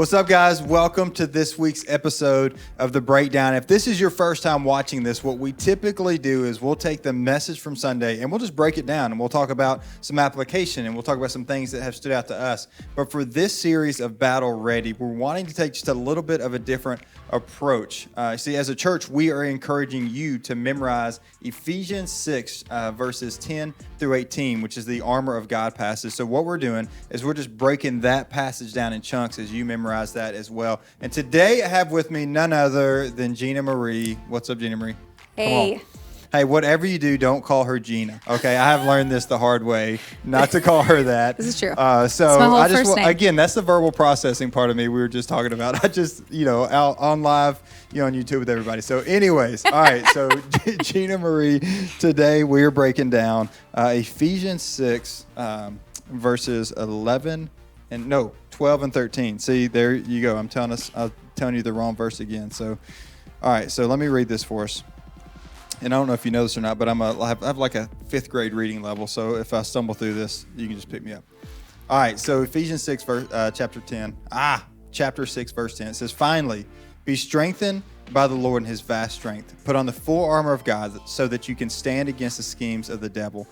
What's up, guys? Welcome to this week's episode of The Breakdown. If this is your first time watching this, what we typically do is we'll take the message from Sunday and we'll just break it down and we'll talk about some application and we'll talk about some things that have stood out to us. But for this series of Battle Ready, we're wanting to take just a little bit of a different approach. See, as a church, we are encouraging you to memorize Ephesians 6, verses 10 through 18, which is the armor of God passage. So what we're doing is we're just breaking that passage down in chunks as you memorize that as well. And today I have with me none other than GinaMarie. What's up, GinaMarie? Hey. Hey, whatever you do, don't call her Gina. Okay, I have learned this the hard way, not to call her that. This is true. So my whole I just first name. again, that's the verbal processing part of me we were just talking about. I just, out on live, on YouTube with everybody. So, anyways, all right. So GinaMarie, today we are breaking down Ephesians 6, verses 12 and 13. See, there you go. I'm telling you the wrong verse again. So, all right. So let me read this for us. And I don't know if you know this or not, but I have like a 5th grade reading level. So if I stumble through this, you can just pick me up. All right. So Ephesians 6, chapter 6, verse 10. It says, "Finally, be strengthened by the Lord in his vast strength. Put on the full armor of God so that you can stand against the schemes of the devil."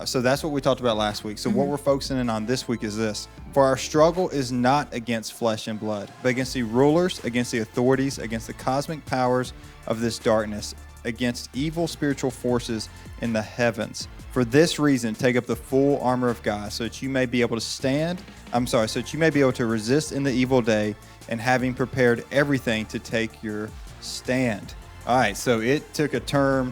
So that's what we talked about last week. So what we're focusing in on this week is this. "For our struggle is not against flesh and blood, but against the rulers, against the authorities, against the cosmic powers of this darkness, against evil spiritual forces in the heavens. For this reason, take up the full armor of God so that you may be able to resist in the evil day, and having prepared everything to take your stand." All right, so it took a turn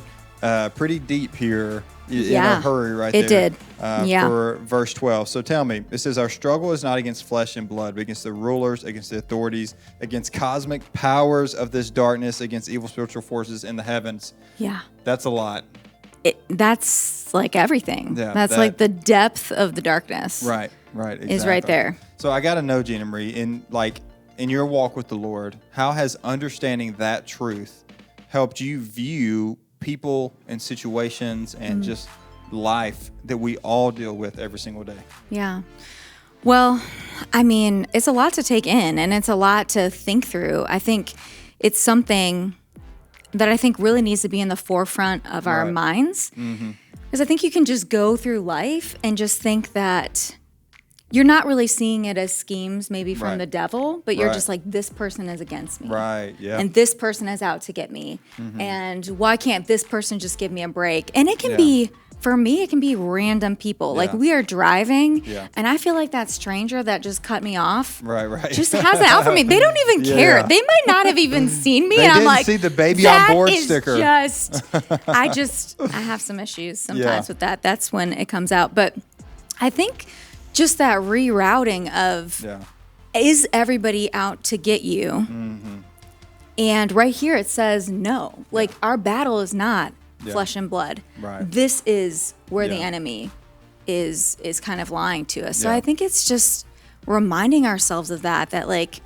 pretty deep here in a hurry right there. It did. For verse 12. So tell me, it says, "Our struggle is not against flesh and blood, but against the rulers, against the authorities, against cosmic powers of this darkness, against evil spiritual forces in the heavens." Yeah. That's a lot. That's like everything. Yeah, that's like the depth of the darkness. Right, exactly. Is right there. So I got to know, GinaMarie, in your walk with the Lord, how has understanding that truth helped you view people and situations and just life that we all deal with every single day? Yeah. Well, I mean, it's a lot to take in and it's a lot to think through. I think it's something that I think really needs to be in the forefront of our minds. Because I think you can just go through life and just think that you're not really seeing it as schemes maybe from the devil, but you're just like, this person is against me. Right, yeah. And this person is out to get me. And why can't this person just give me a break? And it can be, for me, it can be random people. Like we are driving and I feel like that stranger that just cut me off just has it out for me. They don't even care. They might not have even seen me. They and I'm didn't like, see the baby on board that is sticker. I have some issues sometimes with that. That's when it comes out. But I think just that rerouting of, is everybody out to get you? And right here it says no. Like our battle is not flesh and blood. This is where the enemy is kind of lying to us. So I think it's just reminding ourselves of that like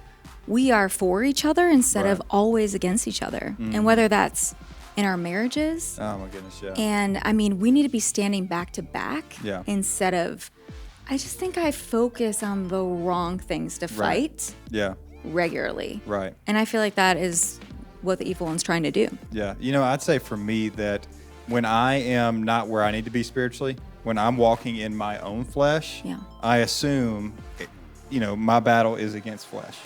we are for each other instead of always against each other. And whether that's in our marriages. Oh my goodness, And I mean, we need to be standing back to back instead of, I just think I focus on the wrong things to fight regularly. And I feel like that is what the evil one's trying to do. Yeah. I'd say for me that when I am not where I need to be spiritually, when I'm walking in my own flesh, I assume, my battle is against flesh.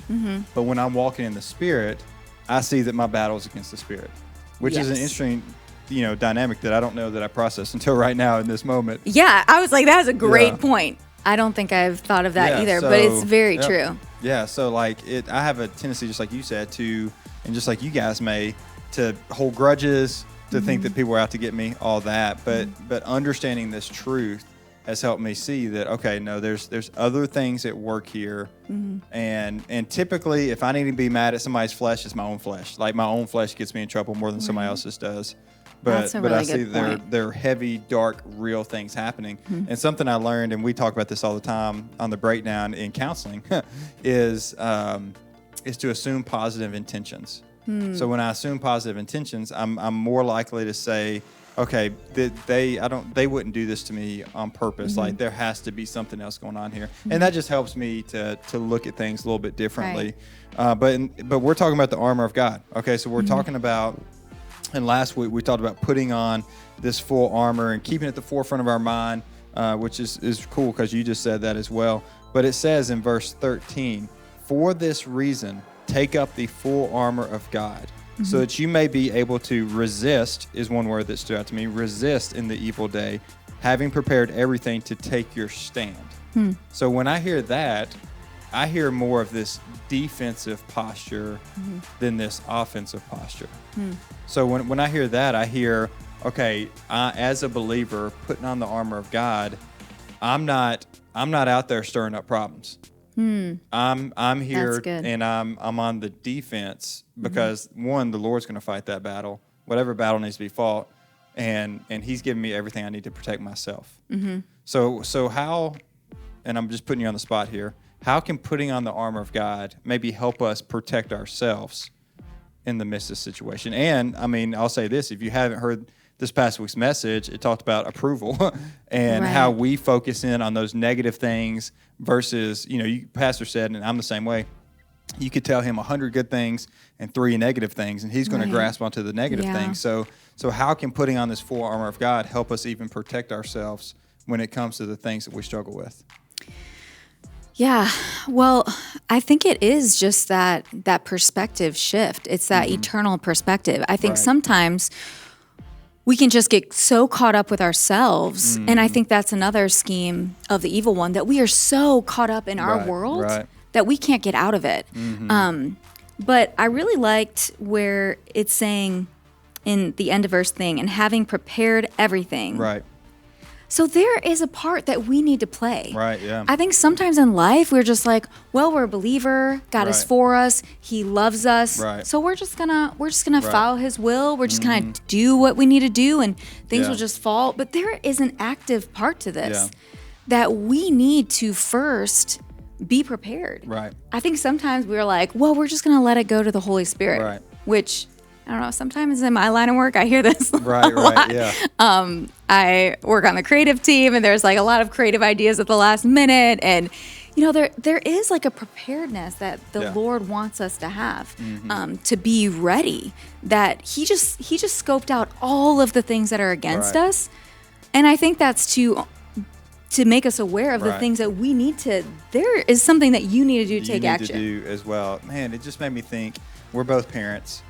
But when I'm walking in the Spirit, I see that my battle is against the Spirit, which is an interesting dynamic that I don't know that I processed until right now in this moment. Yeah, I was like, that's a great point. I don't think I've thought of that either, but it's very true. Yeah, so I have a tendency, just like you said, and just like you guys may, to hold grudges, to think that people are out to get me, all that. But understanding this truth has helped me see that, okay, no, there's other things at work here. And typically, if I need to be mad at somebody's flesh, it's my own flesh. Like my own flesh gets me in trouble more than somebody else's does. But I see there are heavy, dark, real things happening. And something I learned, and we talk about this all the time on the breakdown in counseling, is to assume positive intentions. So when I assume positive intentions, I'm more likely to say, okay, they wouldn't do this to me on purpose. Like there has to be something else going on here, and that just helps me to look at things a little bit differently. Right. But we're talking about the armor of God. Okay, so we're talking about, and last week we talked about putting on this full armor and keeping it at the forefront of our mind, which is cool because you just said that as well. But it says in verse 13, "For this reason, take up the full armor of God, so that you may be able to resist," is one word that stood out to me, resist in the evil day, having prepared everything to take your stand. So when I hear that, I hear more of this defensive posture than this offensive posture. So when I hear that, I hear, okay, as a believer, putting on the armor of God, I'm not out there stirring up problems. I'm here and I'm on the defense because one, the Lord's going to fight that battle, whatever battle needs to be fought, and He's giving me everything I need to protect myself. So how, and I'm just putting you on the spot here, how can putting on the armor of God maybe help us protect ourselves in the midst of the situation? And I mean, I'll say this: if you haven't heard this past week's message, it talked about approval and how we focus in on those negative things versus, Pastor said, and I'm the same way, you could tell him 100 good things and 3 negative things, and he's going to grasp onto the negative things. So how can putting on this full armor of God help us even protect ourselves when it comes to the things that we struggle with? Yeah, well, I think it is just that perspective shift. It's that eternal perspective. I think sometimes we can just get so caught up with ourselves. And I think that's another scheme of the evil one, that we are so caught up in our world that we can't get out of it. But I really liked where it's saying in the end of verse thing, and having prepared everything. Right. So there is a part that we need to play. Right, yeah. I think sometimes in life we're just like, well, we're a believer. God is for us. He loves us. Right. So we're just gonna follow His will. We're just gonna do what we need to do, and things will just fall. But there is an active part to this that we need to first be prepared. Right. I think sometimes we're like, well, we're just gonna let it go to the Holy Spirit. Right. Which, I don't know, sometimes in my line of work, I hear this Right, yeah. I work on the creative team, and there's like a lot of creative ideas at the last minute. And, there is like a preparedness that the Lord wants us to have, to be ready, that he just scoped out all of the things that are against us. And I think that's to make us aware of the things that we need to, there is something that you need to do to take action. You need to do as well. Man, it just made me think, we're both parents.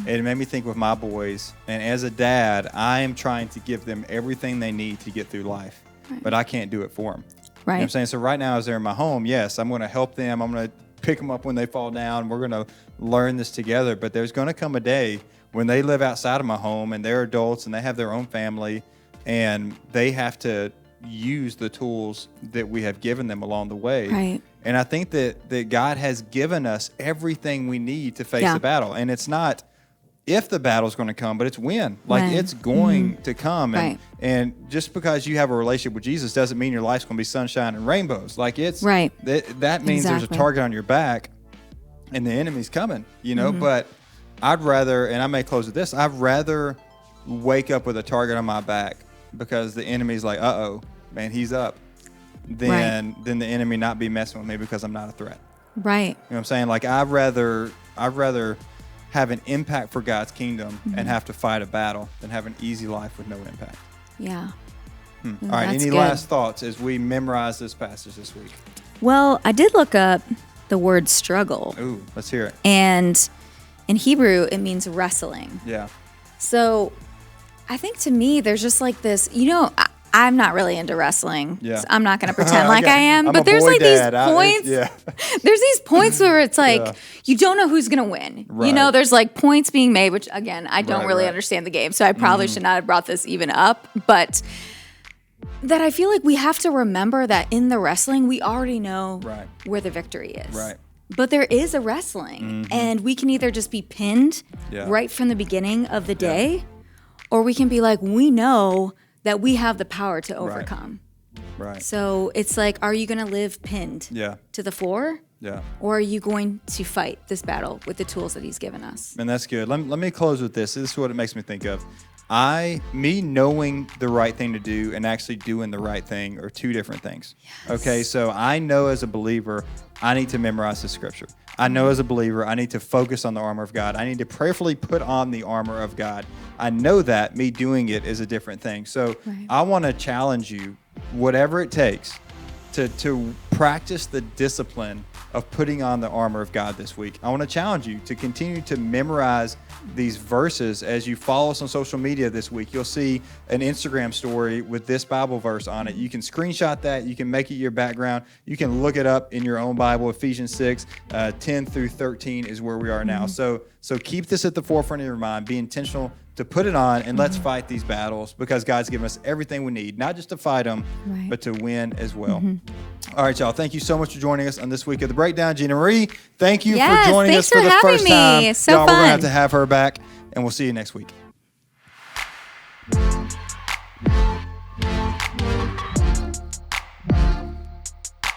It made me think with my boys, and as a dad, I am trying to give them everything they need to get through life, but I can't do it for them. Right. You know what I'm saying? So right now, as they're in my home, yes, I'm going to help them. I'm going to pick them up when they fall down. We're going to learn this together, but there's going to come a day when they live outside of my home and they're adults and they have their own family, and they have to use the tools that we have given them along the way. Right. And I think that God has given us everything we need to face the battle. And it's not if the battle's going to come, but it's when. Like, it's going to come. And just because you have a relationship with Jesus doesn't mean your life's going to be sunshine and rainbows. Like, it's that means there's a target on your back and the enemy's coming, But I'd rather, and I may close with this, I'd rather wake up with a target on my back because the enemy's like, uh-oh, man, he's up, than the enemy not be messing with me because I'm not a threat. Right. You know what I'm saying? Like, I'd rather have an impact for God's kingdom and have to fight a battle than have an easy life with no impact. Yeah. All right. Any last thoughts as we memorize this passage this week? Well, I did look up the word struggle. Ooh, let's hear it. And in Hebrew, it means wrestling. Yeah. So I think to me, there's just like this, I'm not really into wrestling. Yeah. So I'm not going to pretend like I am. But there's like these points. There's these points where it's like, you don't know who's going to win. Right. There's like points being made, which again, I don't really understand the game. So I probably should not have brought this even up. But that I feel like we have to remember that in the wrestling, we already know where the victory is. Right. But there is a wrestling. And we can either just be pinned right from the beginning of the day, or we can be like, we know that we have the power to overcome. Right. So it's like, are you going to live pinned to the floor? Yeah. Or are you going to fight this battle with the tools that He's given us? And that's good. Let me close with this. This is what it makes me think of. Me knowing the right thing to do and actually doing the right thing are two different things. Yes. Okay, so I know as a believer, I need to memorize the scripture. I know as a believer, I need to focus on the armor of God. I need to prayerfully put on the armor of God. I know that me doing it is a different thing. So I want to challenge you, whatever it takes, to practice the discipline of putting on the armor of God this week. I want to challenge you to continue to memorize these verses. As you follow us on social media this week, you'll see an Instagram story with this Bible verse on it. You can screenshot that. You can make it your background. You can look it up in your own Bible. Ephesians 6, 10 through 13 is where we are now. So keep this at the forefront of your mind. Be intentional to put it on, and let's fight these battles, because God's given us everything we need, not just to fight them, but to win as well. All right, y'all. Thank you so much for joining us on this week of The Breakdown. GinaMarie, thank you for joining us for the first time. So y'all, fun. we're going to have her back, and we'll see you next week.